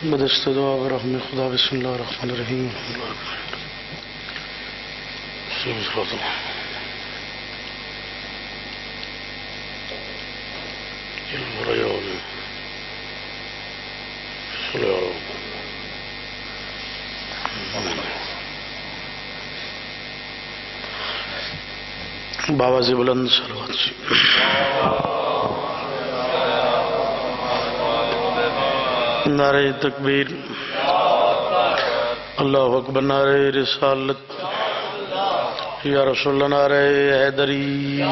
بدست دعا برحم خدا بسم اللہ الرحمن الرحیم. بابا سے بلند صلوات سے نعرہ تکبیر، اللہ اکبر، نعرہ رسالت، یا رسول اللہ، نعرہ حیدری،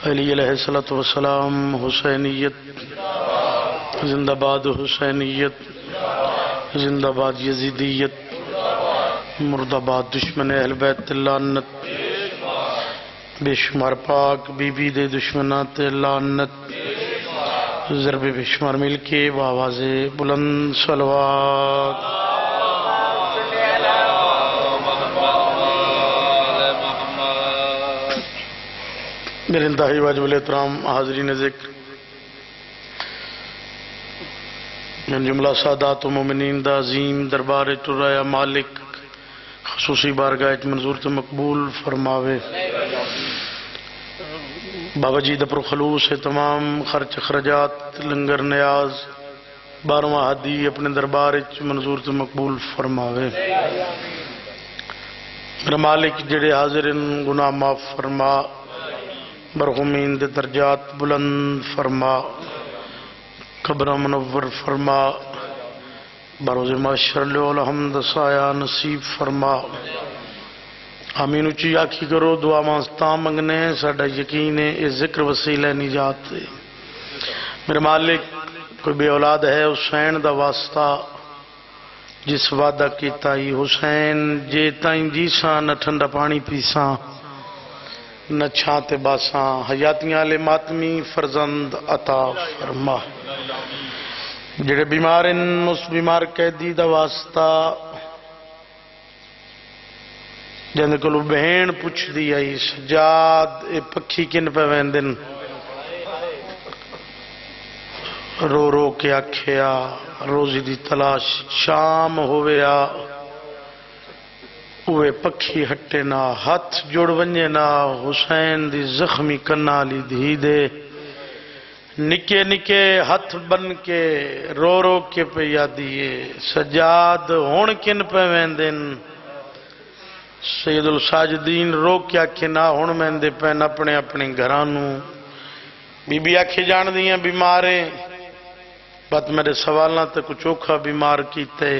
علی علیہ الصلوۃ والسلام، حسینیت زندہ باد، حسینیت زندہ باد، یزیدیت مردہ باد، دشمن اہل بیت لعنت، بے شمار پاک بی بی دے دشمنات لعنت، ضرب بے شمار مل کے بآواز بلند صلوات. میرے انتہائی واجب الاحترام حاضرین ذکر، من جملہ سادات و مومنین دا عظیم دربار ٹرایا مالک خصوصی بارگاہ منظور تے مقبول فرماوے. بابا جی دپر خلوص تمام خرچ اخراجات لنگر نیاز 12واں حدی اپنے دربار منظور تے مقبول فرماوے. میرا مالک جڑے حاضرین گناہ معاف فرما، مرحومین دے درجات بلند فرما، قبر منور فرما، بروز محشر لو الحمد سایہ نصیب فرما. آمین اچھی آکھی کرو. دعا مانستا منگنے ساڑھا یقین ہے اس ذکر وسیلہ نجات ہے. میرے مالک کوئی بے اولاد ہے، حسین دا واسطہ جس وعدہ کیتا ہی، حسین جے تائیں جیساں نہ ٹھنڈا پانی پیساں نہ چھانتے باساں، حیاتیاں لے ماتمی فرزند عطا فرما. جڑے بیمارن اس بیمار قیدی دا واسطہ جن کو بہن پوچھ دی آئی، سجاد اے پکھی کن پہ ویندن، رو رو کے آکھیا روزی دی تلاش شام ہویا، اوے پکھی ہٹے نا ہاتھ جوڑ ونجے نا، حسین دی زخمی کنا لی دھی دے، نکے نکے ہاتھ بن کے رو رو کے پہ یادیے، سجاد ہون کن پہ ویندن. سید الساجدین رو کیا کہ نہ ہون مہندے پہن اپنے اپنے گھرانوں. بی بی آکھے جان دیاں بیماریں، بات میرے سوالنا تے کچھ اوکھا بیمار کیتے.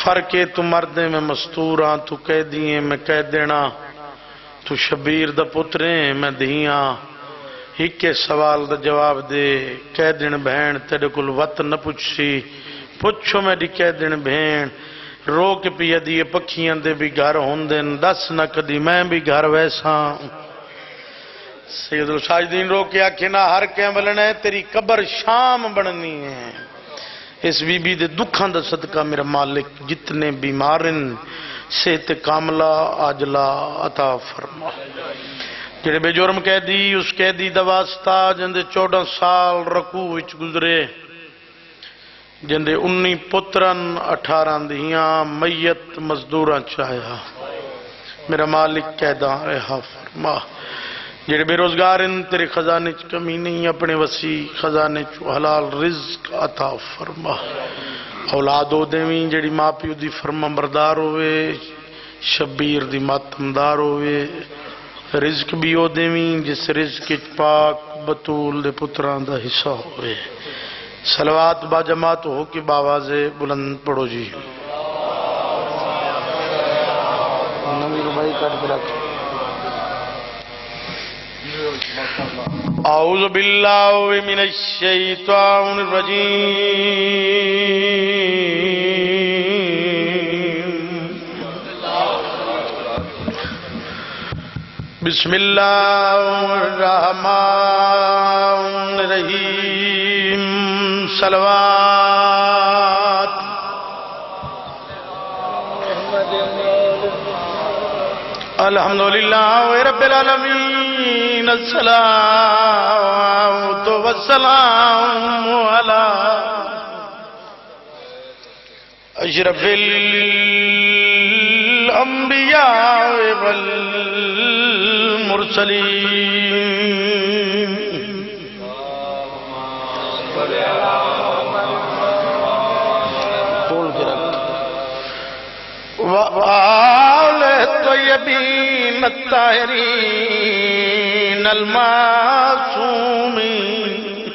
فرقے تو مردے میں مستوراں، تو کہہ دیئے میں کہہ دینا، تو شبیر دا پتریں میں دھیاں. ایک سوال دا جواب دے، کہہ دین بہن تیرے کل وط نہ پوچھی، پوچھو میں دی کہہ دین بہن. رو کے پیا دیئے پکھیاں دے بھی گھر ہوندن، دس نہ کدی میں بھی گھر ویساں. سید الساجدین رو کے آکھے نہ ہر کہیں بلنے تیری قبر شام بڑھنی ہے. اس بی بی دے دکھاں دا صدقہ میرا مالک جتنے بیمارن صحت کاملہ آجلہ عطا فرما. جڑے بے جرم قیدی اس قیدی دا واسطہ جندے 14 سال رکوع وچ گزرے، جندے 19 پترن 18 دھیاں میت مزدوراں چاہیا، میرا مالک قیداں رہا فرما. جڑے بے روزگار ان تیرے خزانے چ کمی نہیں، اپنے وسیع خزانے چ حلال رزق عطا فرما. اولاد ہو دیویں جڑی ماں پیو دی فرما بردار ہوئے، شبیر دی ماتمدار ہوئے. رزق بھی ہو دیویں جس رزق پاک بطول دے پتران دا حصہ ہوئے. صلوات با جماعت ہو کے باواز بلند پڑھو جی. اعوذ باللہ من الشیطان الرجیم، بسم اللہ الرحمن الرحیم. صلوات الحمدللہ رب العالمین. الصلاة والسلام على أشرف الأنبياء والمرسلين وآل الطيبين الطاهرين المعصومين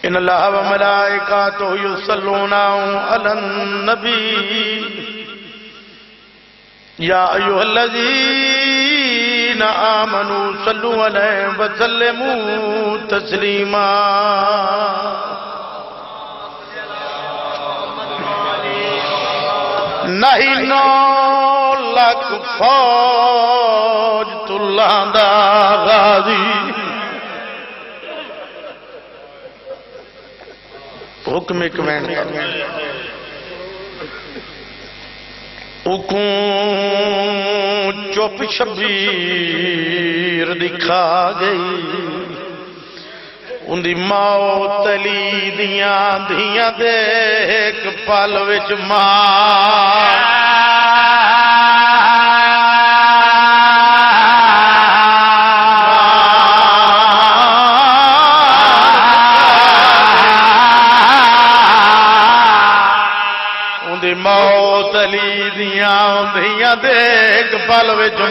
إن الله وملائكته يصلون على النبي يا أيها الذين آمنوا صلوا عليه وسلموا تسليما نہیں نو لکھ فوج تُلّاں دا غازی حکم ایک وین اکوں چپ شبیر دکھا گئی ان دی موت علی دیاں دھیاں دیکھ پل وچ ان دی موت علی دیاں دھیاں دیکھ پل وچ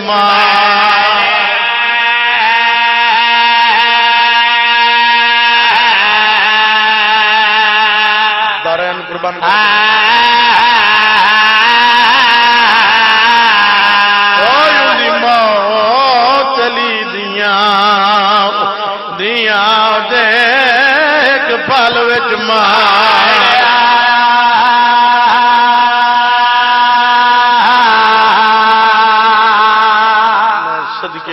قربان دی موت علی دیاں دیکھ پل وچ صدقے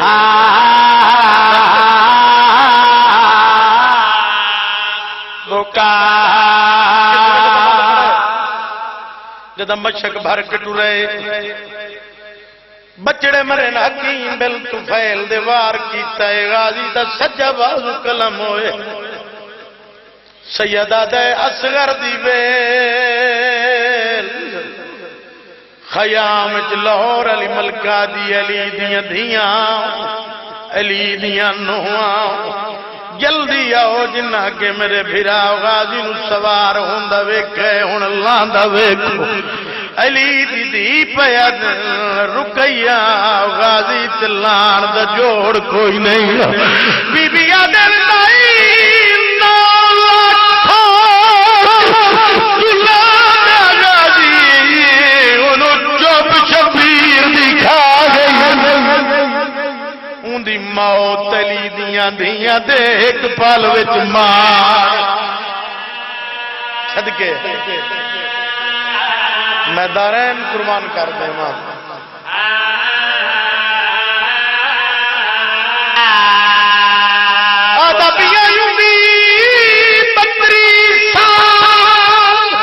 جدہ مشک بھر کے ٹرے بچڑے مرے نا حکیم بل طفیل دے وار کیتا ہے غازی دا سجا بازو کلم ہوئے سیدہ دے اصغر دی بیل خیام چ لاہور علی ملکہ دی علی دیاں دھیاں علی دیاں نوہاں جلدی آؤ جنہ کے میرے بھرا غازی نو سوار ہوندہ ویکھے ہون لاندہ ویکھو علی دی دی پیاد رکیا غازی چلان دا جوڑ کوئی نہیں بی بی آدھر لائی چلان غازی انہوں چوب شبیر دکھا گئی دی موت علی دیاں دیاں دیکھ پل وچ صدقے میں دارین قربان کر دے ماں آدابیہ یومی بطری سال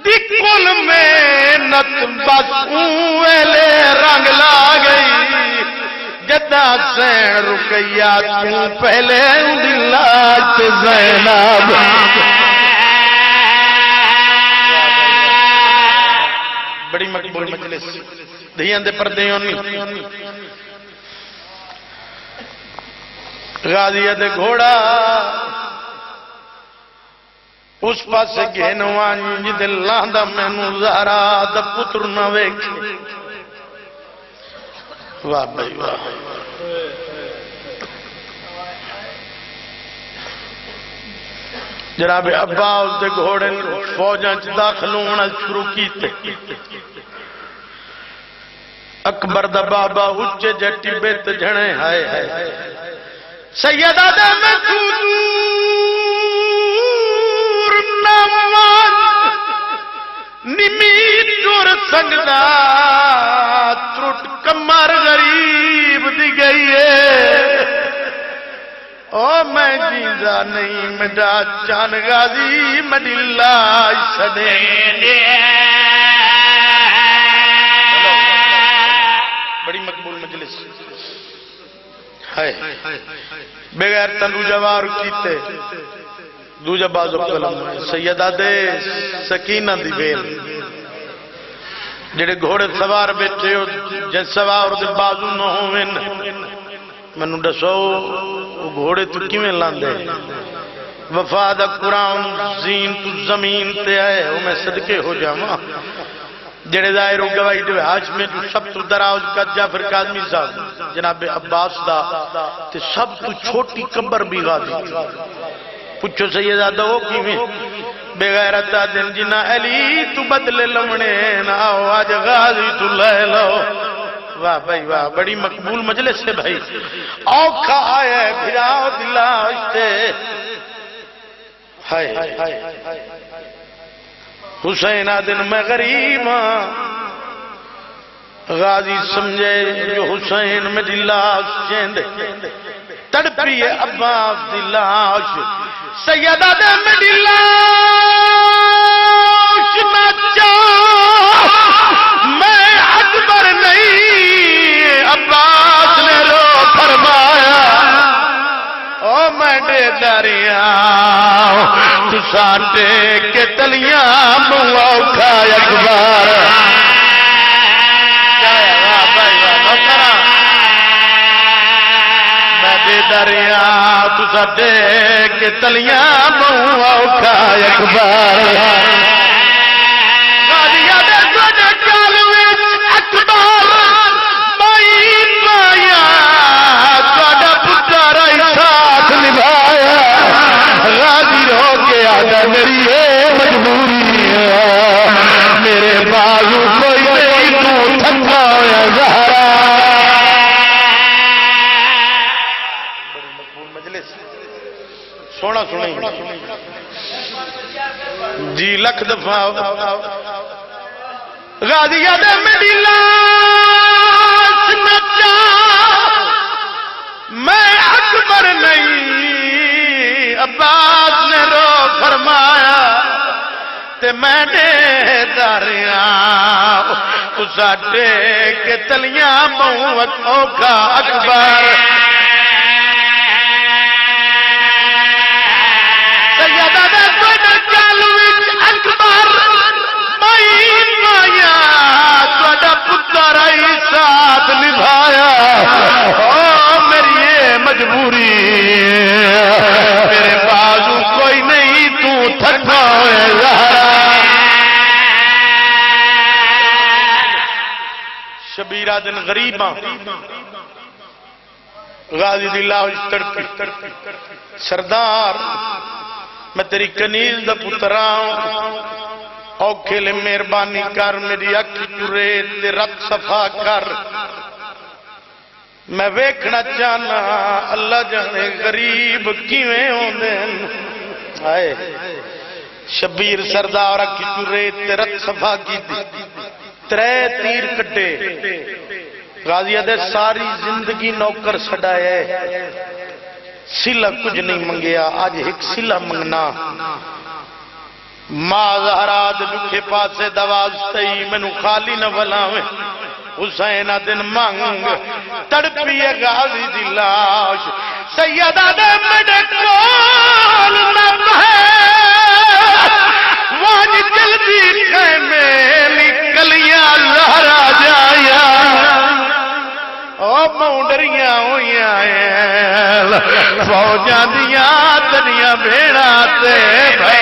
دکل میں نت بس اویلے رنگ لا گئی جدہ سین رکیا تو پہلے دلات زینب بڑی مقبول مجلس دھیاں دے پردے ہونی غازیہ دے گھوڑا اس پاس گھنوان جد اللہ دا مینو زہرا دا پتر نہ ویکھے واہ بھائی واہ جناب عباس دے گھوڑے فوجاں چ داخل ہونا شروع کیتے اکبر دا بابا اچے جٹی بیت جھنے ہائے ہائے سیدہ دے میں دور نواز نمی دور سنگدہ ترٹ کمر غریب دی گئی ہے او میں جیزا نہیں مڈا چان غازی مڈی لاش سڑے بڑی مقبول مجلس ہے بغیر تنو جوار کیتے دوجہ بازو کلم سیدہ دے سکینہ دی بیل جڑے گھوڑے سوار بیٹھے ہو جن سوار دے بازو نہ ہوئن منو دسو گھوڑے تو کیویں لاندے وفا دا قرآن زین تو زمین تے آئے وہ میں صدقے ہو جاواں جڑے ظاہر ہو گواہی دے حج میں جو سب تو دراز کا جعفر کاظمی صاحب جناب عباس دا تے سب تو چھوٹی قبر بھی غازی پوچھو سیدہ دو کیویں بے غیرتہ دن جنہ علی تو بدلے لمنے نہ آؤ آج غازی تو لے لو واہ بھائی واہ بڑی مقبول مجلس ہے بھائی اوکھا آئے بھراؤ دلاشتے حسین آدن میں غریب غازی سمجھے جو حسین میں دلاش چیندے تڑپیے عباس دلاش سیدہ دن میں دلاش نچا میں اکبر نہیں عباس نے رو فرمایا او میں دے دریاں تو ساٹے کے تلیاں موہ کھا اکبر میں دے دریاں تو ساٹے کے تلیاں موہ کھا اکبر میری یہ مجبوری ہے میرے بازو کوئی نہیں تو تھکا ہے زہرا بڑی مقبول مجلس سونا سنیں جی لکھ دفعہ غازی آدم میں دلاش نچا میں اکبر نہیں عباس نے رو فرمایا تے میں نے دریاں ساٹے کے تلیاں موت اوکھا اکبر سیدہ دے کوئی چالوچ اکبر مائی مایا توڑا پتر آئی ساتھ نبھایا میری یہ مجبوری میرے بازو کوئی نہیں تو تھکا ہے زہرا شبیرہ دن غریباں غازی دلاہ تڑپی سردار میں تیری کنیز دا پتراں اوکھے لے مہربانی کر میری اکھ چورے تے رت صفا کر میں ویکھنا چاہنا اللہ جانے غریب کیویں ہوندے آئے شبیر سردار اکھ چورے تے رت صفا کی دی ترے تیر کٹے غازی دے ساری زندگی نوکر سڑائے سلہ کچھ نہیں منگیا آج ایک سلہ منگنا ماں زہرات لکھے پاسے دوازتئی منو خالی نہ بلاویں حسین دن مانگ تڑپیے غازی دی لاش سیدہ دے مڈے کول نہ بہے واج جلدی خیمے نکلیاں زہرا جایا او مونڈریاں ہویاں فوجاں دیاں تنیاں بھیڑاں تے بھائی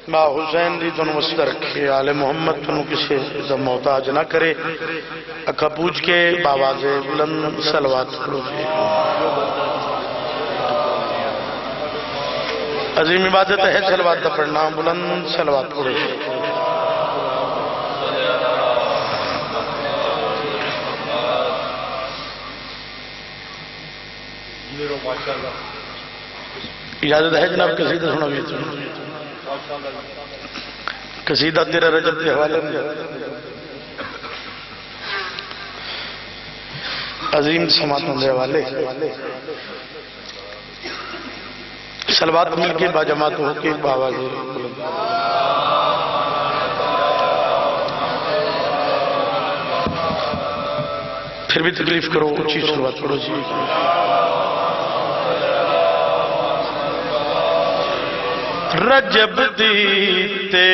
ماں حسین دی تنو وسط رکھے آل محمد تنو کسی دا محتاج نہ کرے اکھا پوچھ کے باواز بلند صلوات پڑھو جی عظیم عبادت ہے صلوات دا پڑھنا بلند صلوات پڑھو جی اجازت ہے جناب قصیدہ سنا بھی قصیدہ تیرا رجب کے حوالے میں عظیم سماعتوں دے حوالے صلوات مل کے باجماعت ہو کے باواز پھر بھی تکلیف کرو، اچھی شروعات پڑھو جی. رجب دی تیرویں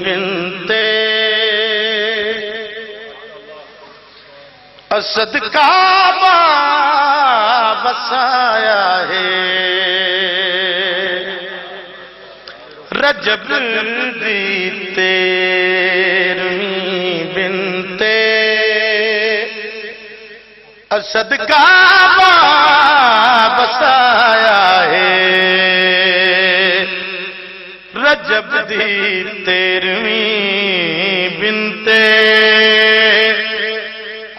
بنتے اسد کعبہ بسایا ہے. رجب دی تیرویں بنتے اسد کعبہ بسایا ہے. رجب دی تیرویں بنتے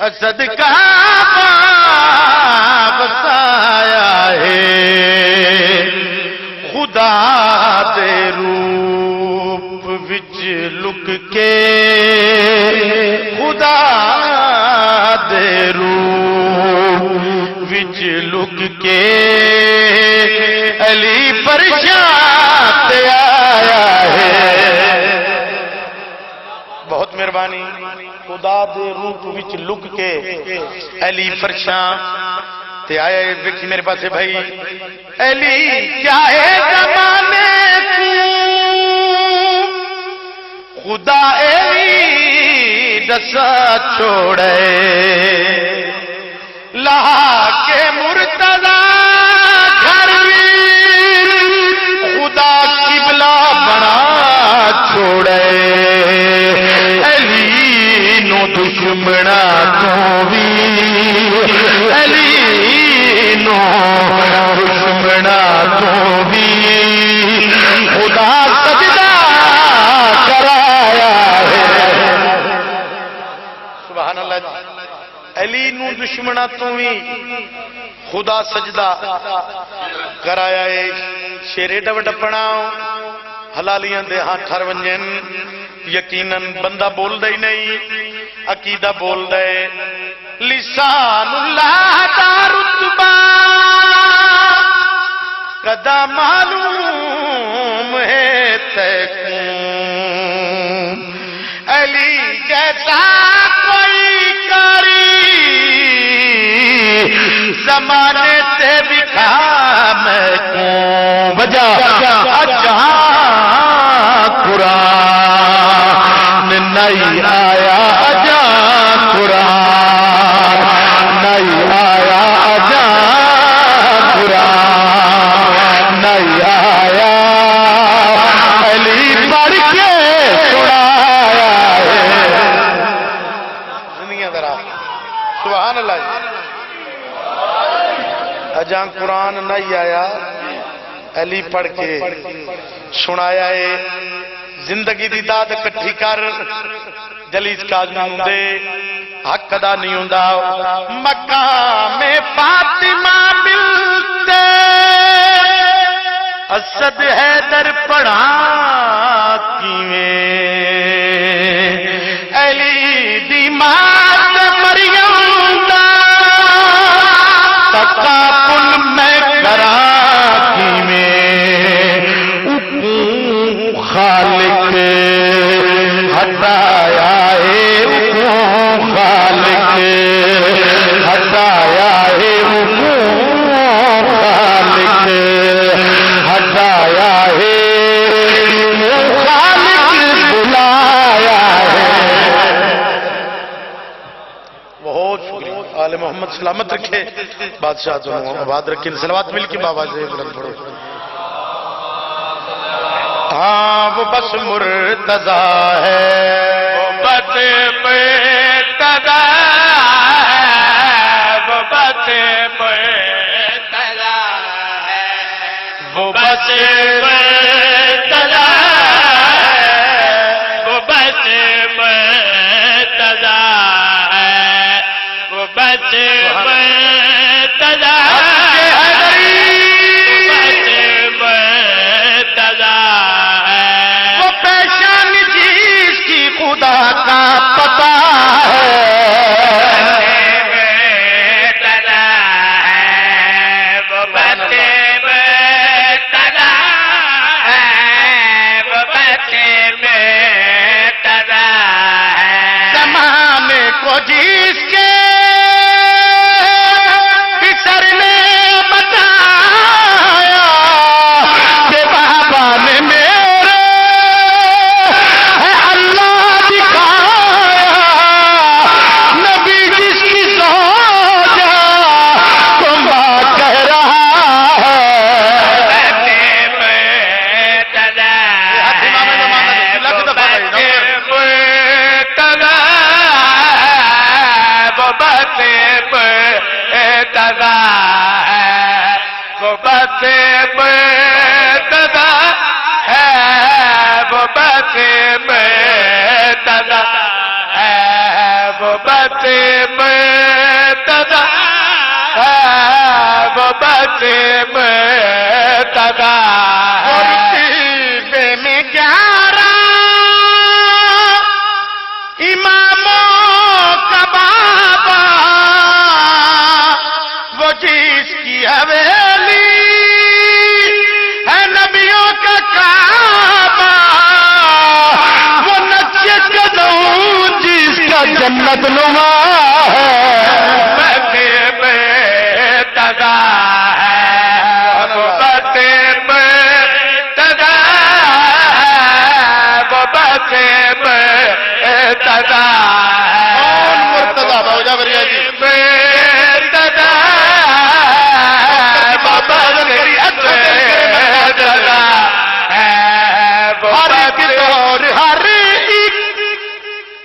اسد کعبہ بسایا ہے. خدا دے روپ وچ لک کے، خدا دے روپ وچ لک کے علی پرشان تے آیا ہے. بہت مہربانی. خدا دے روپ وچ لک کے علی پرشان تے آیا ہے. ویکھی میرے پاس بھائی، علی کیا ہے زمانے کو خدا علی دسا چھوڑے. لا کے مرتضی گھر خدا قبلہ بنا چھوڑے. علی نو دشمنا تو بھی، علی نو دشمنا تو بھی خدا سجدہ کرایا ہے. سبحان اللہ. علی نو دشمنا تو بھی خدا سجدہ کرایا ہے. شیرے ڈب ڈپنا حلالیاں دے ہاں ٹھر ونجن. یقیناً بندہ بول دے نہیں، عقیدہ بول دے. لسان اللہ دا رتبہ کدا معلوم ہے تیکوں. علی جیسا کوئی کاری زمانے تے بکھا میں کوں. بجا جہاں قرآن نہیں آیا، جہاں قرآن نہیں آیا، جہاں قرآن نہیں آیا. علی پڑھ کے سنایا ہے. زندگیاں ذرا سبحان اللہ. جہاں قرآن نہیں آیا علی پڑھ کے سنایا ہے. زندگی دی داد کٹھی کر، جلیس کاظمی ہوندے حق ادا نہیں ہوندا. مقام فاطمہ ملتے اسد حیدر پڑھا کیویں. علی دی ماں مریم دا تقابل میں کرا کیویں. خالق ہٹایا ہے، خالق ہٹایا ہے، خالق ہٹایا ہے، خالق بلایا ہے. بہت شکریہ. آل محمد سلامت رکھے، بادشاہ دونوں آباد رکھے. صلوات مل کے بابا سے بلند پڑھو. ہاں وہ بس مرتضی ہے، وہ بس مرتضی ہے، وہ بس مرتضی ہے، وہ بس مرتضی ہے، وہ بس مرتضی ہے، وہ بس مرتضی خدا کا پتہ ہے. جس کے پسر نے بتایا کہ بابا نے میرے ہے اللہ دکھایا نبی جس کی زوجہ کو ماں کہہ رہا ہے میں 11 اماموں کا بابا وہ جس کی حویلی ہے نبیوں کا کعبہ وہ نقش قدم جس کا جنت نما ہے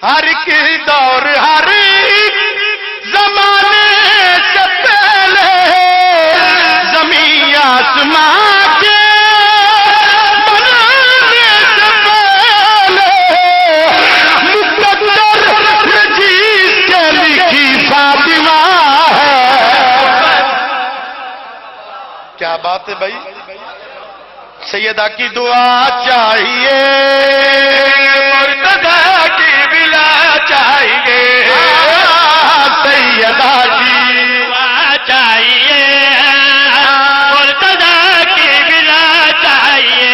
ہر ایک دور ہر ایک زمانے سے پہلے زمین آسمان کے بنانے سے پہلے مقدر جس کے لکھی فاطمہ ہے کیا بات ہے بھائی سیدہ کی دعا چاہیے مرتضی کی بلا چاہیے سیدہ کی دعا چاہیے مرتضی کی بلا چاہیے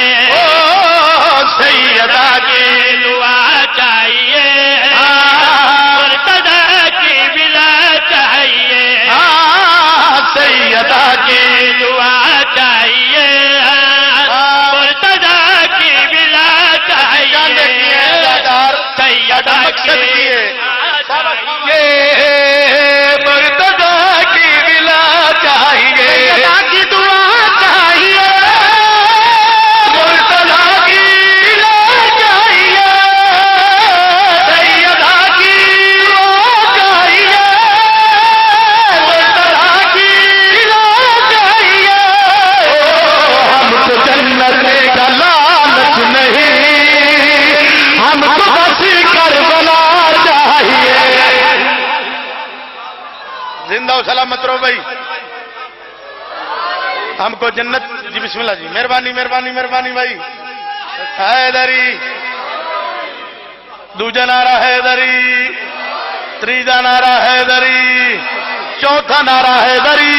سیدہ کی دعا چاہیے مرتضی کی بلا چاہیے سیدہ کی دعا چاہیے مقصد کیے مرتضی کی بلا چاہیے کی دعا چاہیے مرتضی کی بلا چاہیے سیدہ کی دعا چاہیے مرتضی کی بلا چاہیے ہم کو جنت کا لالچ نہیں ہم کو کربلا چاہیے زندہ و سلامت رہو بھائی ہم کو جنت جی بسم اللہ جی مہربانی مہربانی مہربانی بھائی حیدری دوجا نعرہ حیدری تیجا نعرہ حیدری چوتھا نعرہ حیدری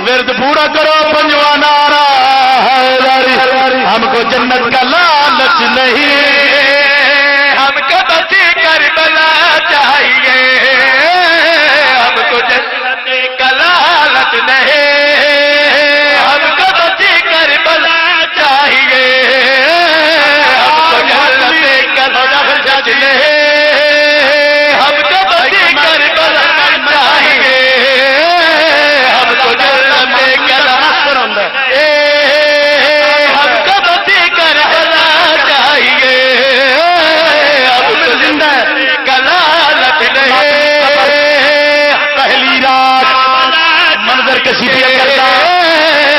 ورد پورا کرو پنجواں نعرہ حیدری ہم کو جنت کا لالچ نہیں ہم کو بچی کربلا چاہیے ہم کو جنت کا لالچ نہیں ہم کو بچی کربلا چاہیے ہم کو جنت کا لالچ نہیں ہم کو بچی کربلا چاہیے ہم کو جنت کا لالچ ہم کو بچی کربلا چاہیے پہلی رات منظر کسی پہ کرتا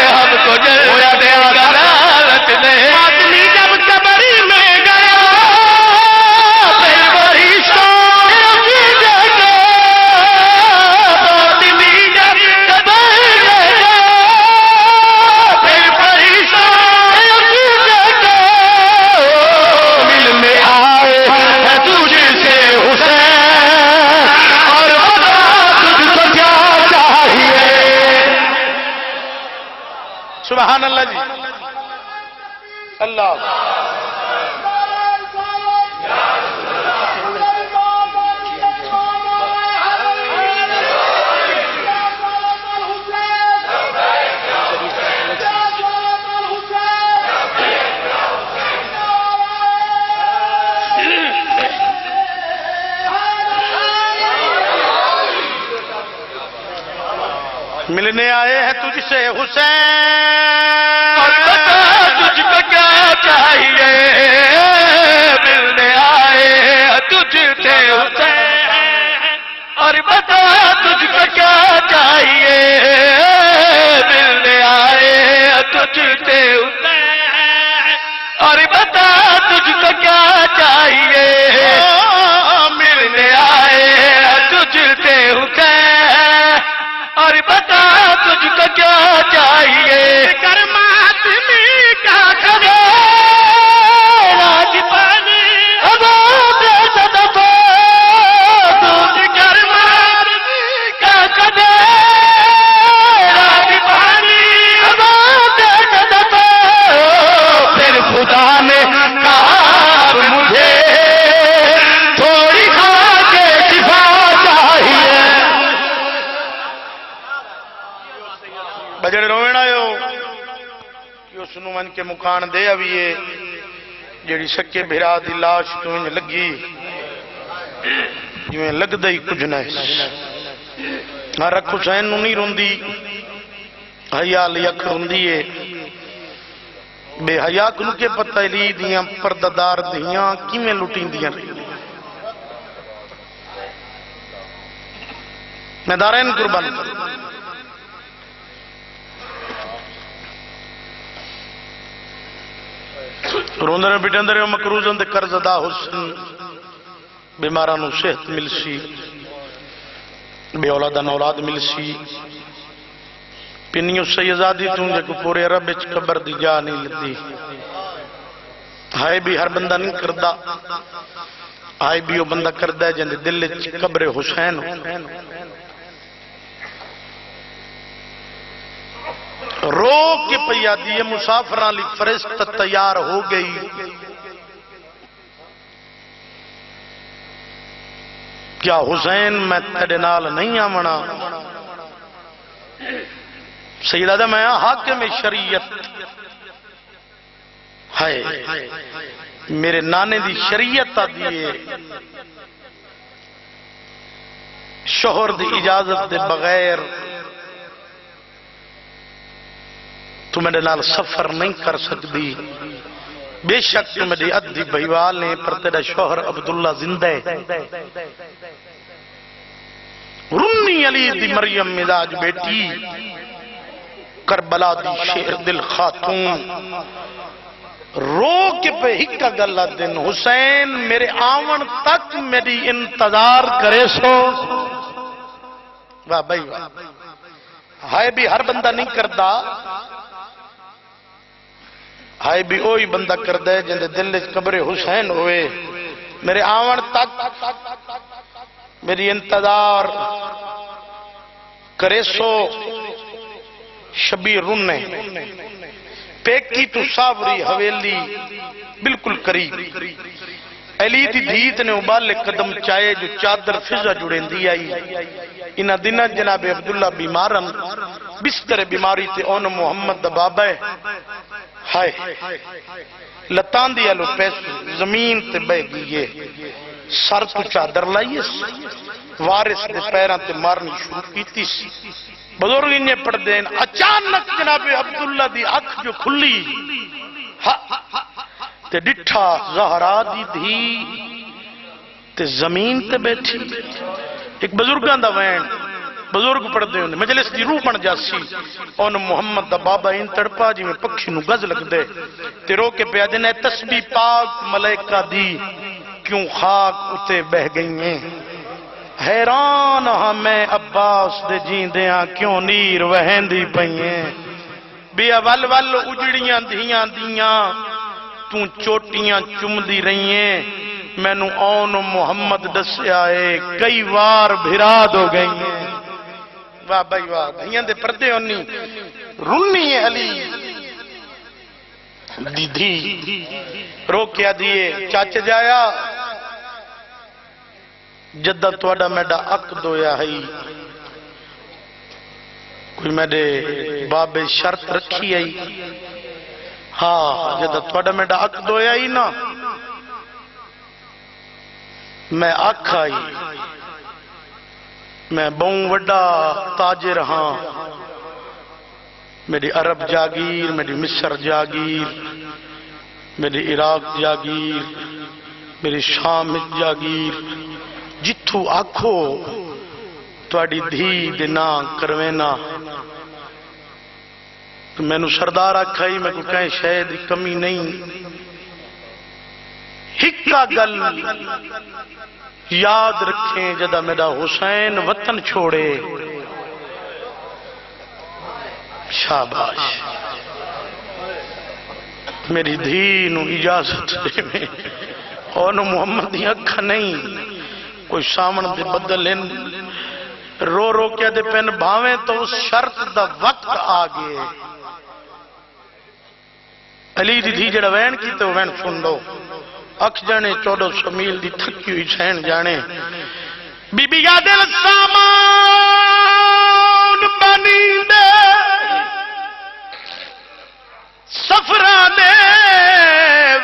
ہم کو ہوا دیا لالچ نہیں آدمی جب قبری میں گیا بڑی شان کی جگہ آدمی جب قبری میں گیا بڑی شان کی جگہ ملنے آئے ہے تجھ سے حسین اور بتا تجھ کو کیا چاہیے سبحان اللہ جی اللہ ملنے آئے ہیں تجھ سے حسین، اور بتا تجھ کو کیا چاہیے، ملنے آئے ہیں تجھ سے حسین، اور بتا تجھ کو کیا چاہیے، ملنے آئے ہیں تجھ سے حسین، اور بتا تجھ کو کیا چاہیے، ملنے آئے ہیں تجھ سے حسین، اور بتا تجھ کو کیا چاہیے، کر ماتمی کا کرے راج پانی ابو بے صدفہ، تجھ کر ماتمی کا کرے راج پانی ابو بے صدفہ، پھر خدا نے کہا مجھے تھوڑی خاک شفا چاہیے۔ بجڑ رووین آئیو کہ اس نو من کے مکان دے آویے جیڑی سکے بھرا دی لاش تو انج لگی جویں لگ دئی کچھ نہ رکھ حسین نو نہیں روندی، حیا لی اکھ روندی ہے، بے حیا کنو کے پتہ لی دیاں پرددار دیاں کیویں لٹیں دیاں میں دارین قربان روندر بٹندر مکروزن دے قرض ادا حسن، بیمارانو صحت ملسی، بے اولادان اولاد ملسی، پینیو سیزادی توں جے کو پورے عرب اچ قبر دی جا نہیں لدی، ہائے بھی ہر بندہ نہیں کردہ، ہائے بھی وہ بندہ کردہ ہے جن دل اچ قبر حسین ہو، رو کے پیادی ہے مسافران لی فرست تیار ہو گئی، کیا حسین میں تیرے نال نہیں آمنا، سیدہ میں حاکم شریعت ہے، میرے نانے دی شریعت دیئے شوہر دی اجازت دے بغیر تو میرے نال سفر نہیں کر سکتی، بے شک تو میری ادھی بھائیوال نے پر تیرا شوہر عبداللہ زندہ ہے، رنی علی دی مریم مزاج بیٹی، کربلا دی شیر دل خاتون، رو کے پہ ہکا گلہ دن حسین میرے آون تک میری انتظار کرے سو، واہ بھائی واہ، ہائے بھی ہر بندہ نہیں کردہ، ہائے بھی اوہی بندہ کردہ جن دل قبر حسین ہوئے، میرے آون تک میری انتظار کرے سو، شبیر رنے پیکی تو ساوری حویلی بالکل قریب، علی دی دھیت نے ابالے قدم چائے جو چادر فضا جڑیں دی آئی، انہ دنہ جناب عبداللہ بیمارن بستر بیماری تے اون محمد دا بابا ہے، ہائے لتان دیا لو پیس زمین تے بہ گئیے، سر تو چادر لائیے، وارث دے پیران تے مارنی شروع کیتی سی، بزرگی نے پڑھ دین، اچانک جناب عبداللہ دی اکھ جو کھلی تے ڈٹھا زہرا دی دھی تے زمین تے بیٹھی، ایک بزرگاں دا وین بزرگ پڑھ دے ہونے مجلس دی روح بن جاسی، اون محمد دا بابا ان تڑپا جی میں پکھی نو گز لگ دے، تے رو کے پیا دینے تسبیح پاک ملائکہ دی کیوں خاک اتے بہ گئی ہیں، حیران ہمیں عباس دے جیندیاں کیوں نیر وہن دی پئیں، بیا ول ول اجڑیاں دھیاں دیاں توں چوٹیاں چم دی رہی ہیں، میں نو اون محمد دسیا ہے کئی وار بھراد ہو گئی ہیں، واہ بھائی واہ، دھیاں دے پردے ہونی رنی ہے علی دی دھی، رو کیا دیئے چاچے جایا جدہ توڑا میڈا اک دویا ہے، کوئی میڈے باب شرط رکھی ہے، ہاں جدہ توڑا میڈا اک دویا ہی نا، میں اک آئی، میں بہوں وڈا تاجر ہاں، میری عرب جاگیر، میری مصر جاگیر، میری عراق جاگیر، میری شام جاگیر، جتھو آکھو تواڈی دھی دے نام کروینا۔ تو میں نو سردار آکھائی، میں کو کہیں شاید کمی نہیں، ہکا گل یاد رکھیں جدہ میرا حسین وطن چھوڑے۔ شاباش، میری دھی نو اجازت دے میں اور نو محمد دی اکھا نہیں کوئی سامن دے بدلیں رو رو کیا دے پین بھاویں تو اس شرط دا وقت آگئے۔ علی دی دھی جڑا وین کی تو وین سن لو، اکھ جانے 1400 میل دی تھکی ہوئی سین جانے۔ بی بی یادل سامان بنی دے سفرانے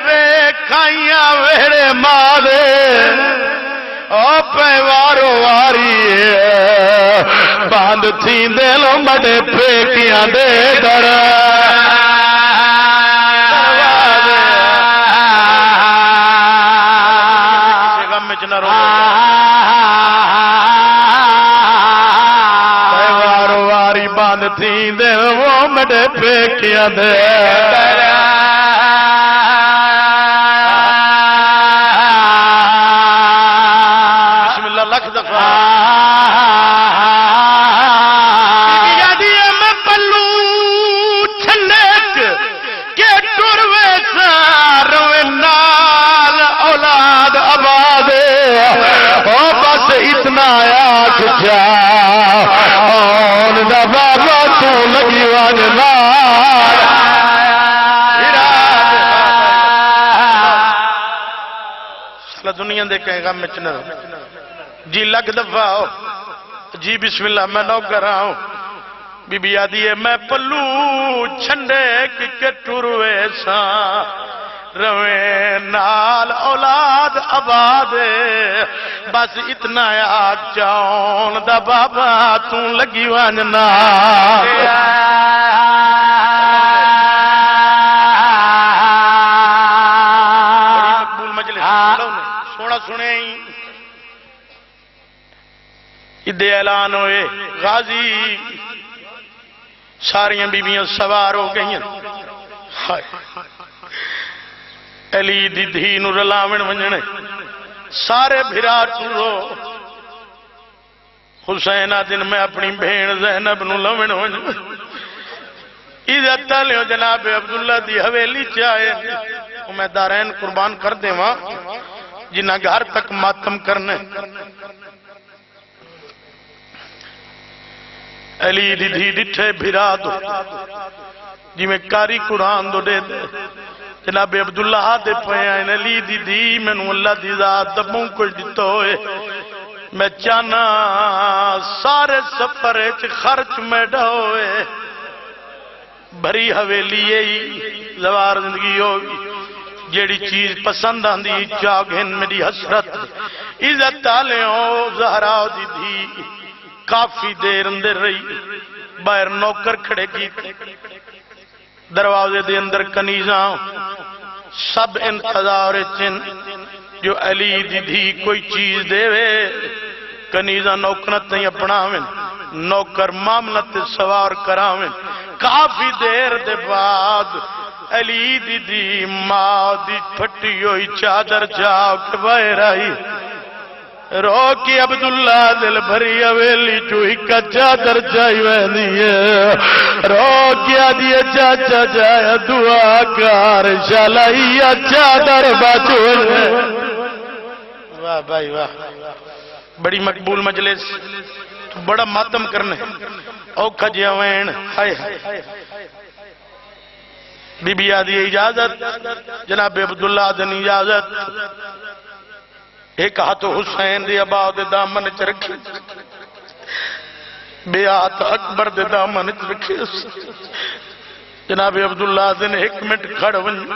وے کھائیاں ویڑے مارے، او پہ وارو واری باندھ تھی دے لو مڈے پیکیاں دے در۔ وارو واری باندھ تھی دے وہ مڈے پیکیاں دے در۔ بسم اللہ لکھ دفعہ میں پلو چھنک کے ٹروے ساروے نال اولاد آباد، او بس اتنا آکھ جا اون دا بابا تو لگی وان نال۔ سلا دنیا دے کہیں غم میں چنر جی لگ دفعہ ہو جی بسم اللہ میں نوکر آؤں۔ بی بی آدھی ہے میں پلو چھنڈے کے ٹروے ساں رویں نال اولاد آباد، بس اتنا آگ جاؤن دا بابا توں لگی وان نال۔ بڑی مقبول مجلس سونا سنے ہی ادھے اعلان ہوئے غازی ساریاں بیبیاں سوار ہو گئیں۔ علی دی دھی نو رلاون ونجنے سارے بھرا ٹرو۔ حسین دن میں اپنی بھین زینب نو لون ونجنے عزت لیو جناب عبداللہ دی حویلی چاہے میں دارین قربان کر دے وہاں جنہ گھر تک ماتم کرنے۔ علی دی دھی ڈٹھے بھرا دو جی میں کاری قرآن دو دے دے جناب عبداللہ دے پہیاں علی دی دھی میں نو اللہ دی ذات دبوں کچھ دیتا ہوئے۔ میں چانا سارے سفرے چھ خرچ میں ڈھوئے بھری حویلی ہی زوار زندگی ہوگی جیڑی چیز پسند آندی چاگھن میری حسرت عزت تالے ہو زہراؤ دی دھی کافی دیر اندر رہی۔ باہر نوکر کھڑے کی دروازے دے اندر کنیزاں سب انتظار چن جو علی دی دھی کوئی چیز دے وے کنیزاں نوکرت نہیں اپناویں نوکر معاملت سوار کراویں۔ کافی دیر دے بعد علی دی دھی ماں دی پھٹی ہوئی چادر جاؤ کے باہر آئی۔ رو کی عبداللہ دل بھری حویلی چوئی کا چادر جائی ویندی ہے۔ رو کیا دیئے چاچا جایا دعا کار شالائیا چادر باچون ہے۔ واہ بھائی واہ، بڑی مقبول مجلس، تو بڑا ماتم کرنے اوکھا جیوین ہائے بی بی آدھی اجازت جناب عبداللہ دن اجازت ایک ہاتھ حسین دی ابا دے دامن چ رکھی بے ہاتھ اکبر دے دامن چ رکھی جناب عبداللہ دن ایک منٹ کھڑ ونجو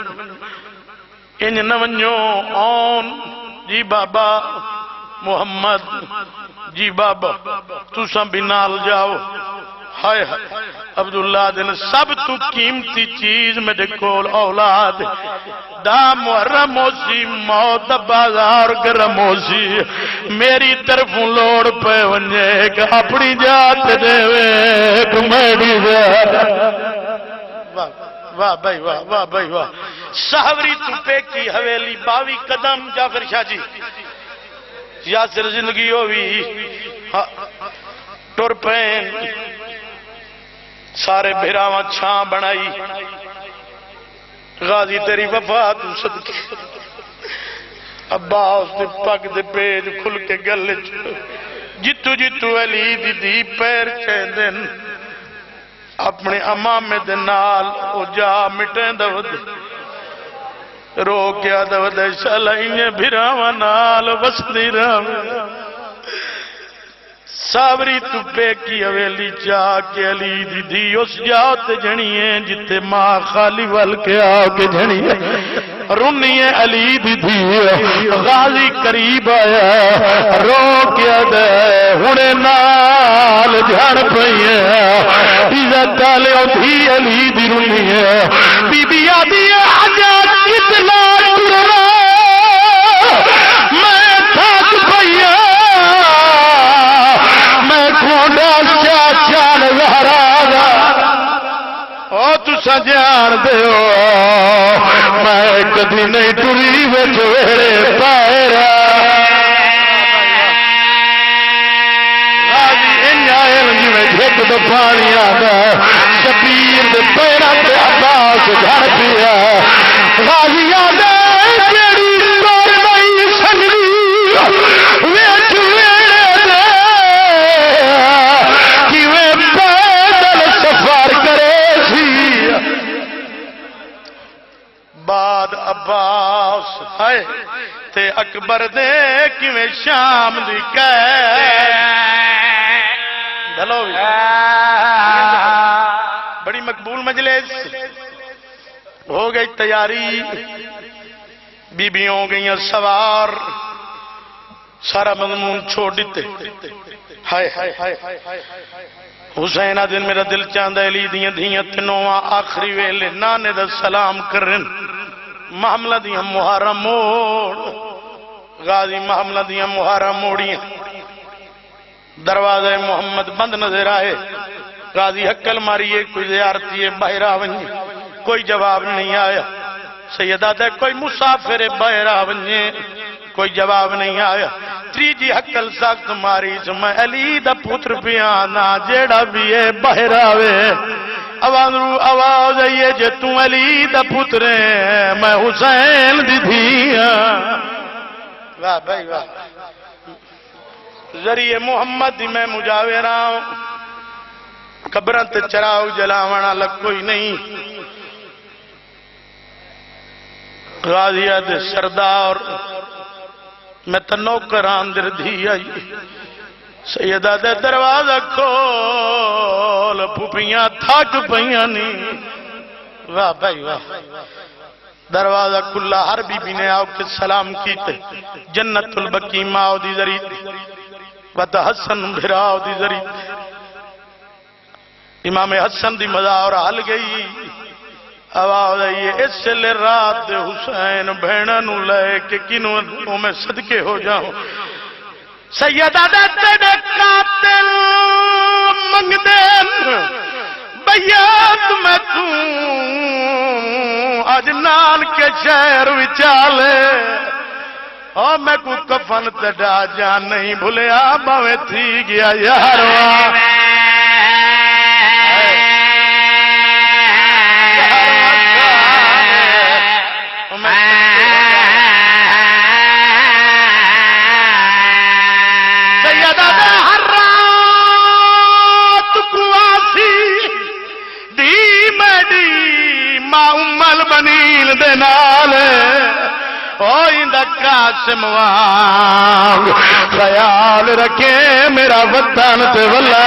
انج نہ ونجو آن جی بابا محمد جی بابا تساں بھی نال جاؤ ہائے ہائے عبداللہ دن سب تو قیمتی چیز میرے کول اولاد دا محرم ہو سی موت بازار گرم ہو سی میری طرفوں لوڑ پہ ونجے کہ اپنی جات دے وے میری ذات واہ بھائی واہ واہ بھائی واہ سہوری تو پہ کی حویلی 22 قدم جعفر شاہ جی یاسر زندگی ہوئی ٹر پین سارے بھراواں چھاں بنائی غازی تیری وفات صدقے عباس دے پگ دے پیج کھل کے گل جتو جتو علی دی دی پیر چھ دن اپنے امام دے نال او جا مٹیں دود رو کیا دود شلائیں بھراواں نال وسدی رہے ساوری تو پہ کی حویلی چاہ کے علی دی دی اس جات جھنیے جتے ماں خالی وال کے آگے جھنیے رنیے علی دی دی غازی قریب آیا رو کیا دے ہونے نال جھڑ پئیے عزت آلے اتھی علی دی رنیے بی بی آدھی حجات اتنا ٹرا میں تھاک پئیے تسا جان دیو میں کدی نہیں ٹری وچ ویڑے پائرا غازی انجائل جی میں جھک دو پانی آگا شبیر دے پیرہ تے عباس گھر پیا غازی آگا جیڑی کور نہیں سنگی ویچ ویڑے دے کیویں پیدل سفر کرے بعد عباس ہے تے اکبر دے کیویں شام دی ڈھلو بڑی مقبول مجلس ہو گئی تیاری بیبیوں ہو گئی سوار سارا مضمون چھوڑ دیتے ہائے ہائے ہائے حسین دن میرا دل چاندہ علی دیاں دیاں تنوہ آخری ویلے نانے دا سلام کرن معاملہ دیاں مہارا موڑ غازی معاملہ دیاں مہارا موڑیاں دروازہ محمد بند نظر آئے غازی حکل ماریے کوئی زیارتی ہے باہر آونجے کوئی جواب نہیں آیا سیدہ دے کوئی مسافر باہر آونجے کوئی جواب نہیں آیا تریجی حکل سخت ماری میں علی دا پتر پیانا جیڑا بھی ہے باہر آوے آواز آئیے جے تم علی دا پتر ہے میں حسین دی دھیا واہ بھائی واہ ذریعے محمد دی میں مجاور آؤں قبران تے چراؤ جلاوانا لگ کوئی نہیں غازیہ دے سردار میں تنوکران در دھی آئی سیدہ دے دروازہ کھول پھوپیاں تھاک پئیاں نہیں واہ بھائی واہ دروازہ کھلا ہر بی بی نے آؤ کے سلام کیتے جنت البقی ماؤ دی ذریع وطا حسن بھراؤ دی ذریع امام حسن دی مزاور حل گئی آواز آئیے اس سے لے رات حسین بھیننو لے کہ کنوں میں صدقے ہو جاؤں سیدہ دے تیرے قاتل منگ دین بیات میں آج نال کے شہر وچالے اور میں کو کفن تڈا جان نہیں بھولیا باویں تھی گیا یارواں بنیل دے نالے اوئندہ قاسم وانگ خیال رکھے میرا وطن تے واللہ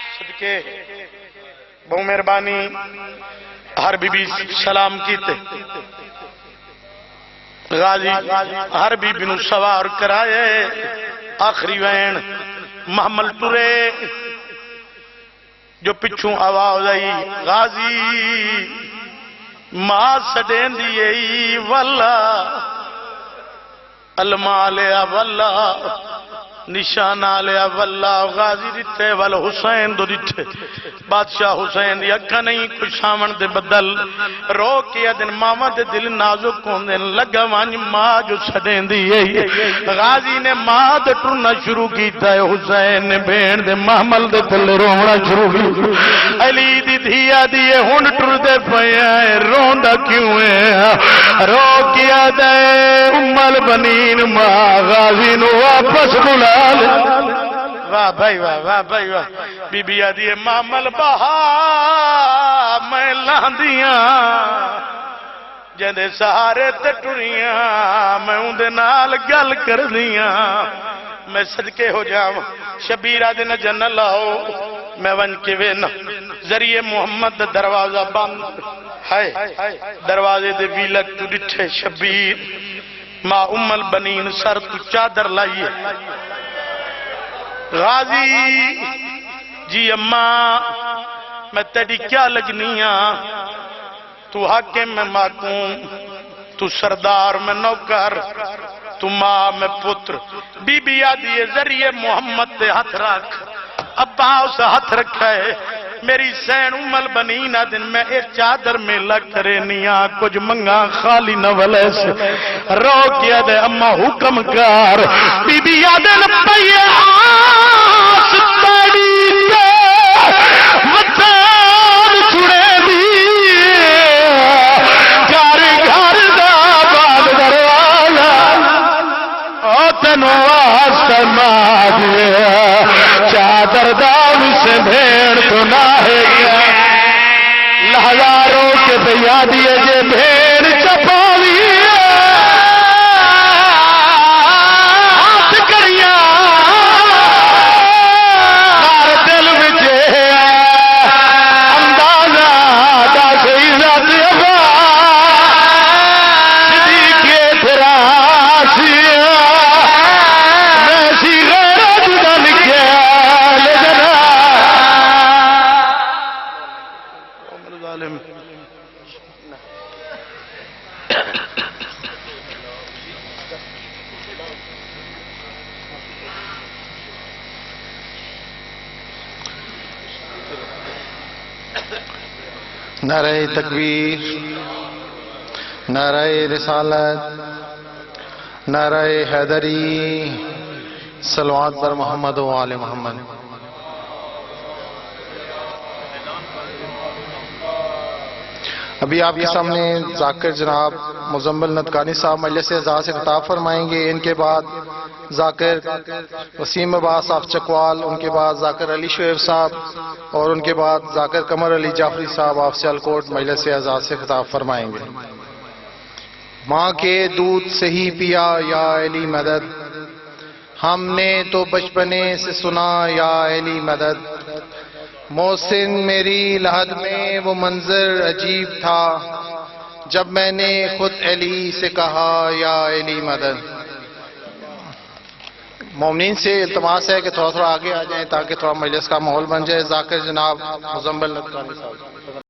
صدقے بہو مہربانی ہر بی بی سلام کیتے غازی ہر بی بی نو سوار کرائے آخری وین محمل ٹرے جو پچھوں آواز آئی غازی ماں سڈین دی واللہ علماء لیا واللہ نشانہ لیا واللہ غازی دیتے والا حسین دو دیتے بادشاہ حسین دی اکھا نہیں کوئی شامن دے بدل رو کیا دن ماما دے دل نازک کون دن لگا وانی ماں جو سڑین دی غازی نے ماں دے ٹرنا شروع کیتا ہے حسین نے بین دے محمل دے دل رونا شروع کی علی دی دھیا دیئے ہون ٹر دے پیا ہے روندہ کیوں ہے رو کیا دے امال بنین ماں غازی نو واپس بلا واہ بھائی واہ واہ بھائی واہ بی بی آدھی ہے محمل بہا میں لاندیاں جندے سہارے تے ٹریاں میں اندے نال گل کر دیاں میں صدقے ہو جاؤں شبیر آدھے نہ جنہ لاؤ میں ون کے وینا ذریعے محمد دروازہ بند ہے دروازے دے ویلک تو ڈٹھے شبیر ماں ام البنین سر تو چادر لائیے غازی جی اماں میں تیری کیا لگنیاں تو حاکم میں محکوم تو سردار میں نوکر تو ماں میں پتر بی بی آدھی ذریعے محمد تے ہاتھ رکھ ابا اس ہاتھ رکھا ہے میری سین ام البنین دن میں ایک چادر میں لگ کرے نیا کچھ منگا خالی نہ ولے سے رو کیا دے اما حکم کار بی بی آدن پہیے آس تاڑی تے مطان چھڑے دی گھر گھر دا باد دروازہ او تنو آس ماں دیا چادر داؤں سے بھیڑ تو نہ ہے گیا لہزاروں کے بیا دیے جے بھیڑ چپاوی ہاتھ کریاں ہر دل وچے اندازہ دا کوئی ذات ابا صدیق تراسیاں میں سی غیرت دن کے نعرہ تکبیر، نعرہ رسالت، نعرہ حیدری، صلوات پر محمد و آل محمد۔ ابھی آپ کے سامنے ذاکر جناب مزمل ندکانی صاحب مجلس اعزاز سے خطاب فرمائیں گے۔ ان کے بعد ذاکر وسیم عباس صاحب چکوال، ان کے بعد ذاکر علی شعیب صاحب، اور ان کے بعد ذاکر قمر علی جعفری صاحب آپ سیالکوٹ مجلس اعزاز سے خطاب فرمائیں گے۔ ماں کے دودھ سے ہی پیا یا علی مدد، ہم نے تو بچپنے سے سنا یا علی مدد۔ محسن میری لحد میں وہ منظر عجیب تھا جب میں نے خود علی سے کہا یا علی مدد۔ مومنین سے التماس ہے کہ تھوڑا آگے آ جائیں تاکہ تھوڑا مجلس کا ماحول بن جائے۔ ذاکر جناب مزمل ندکانی صاحب۔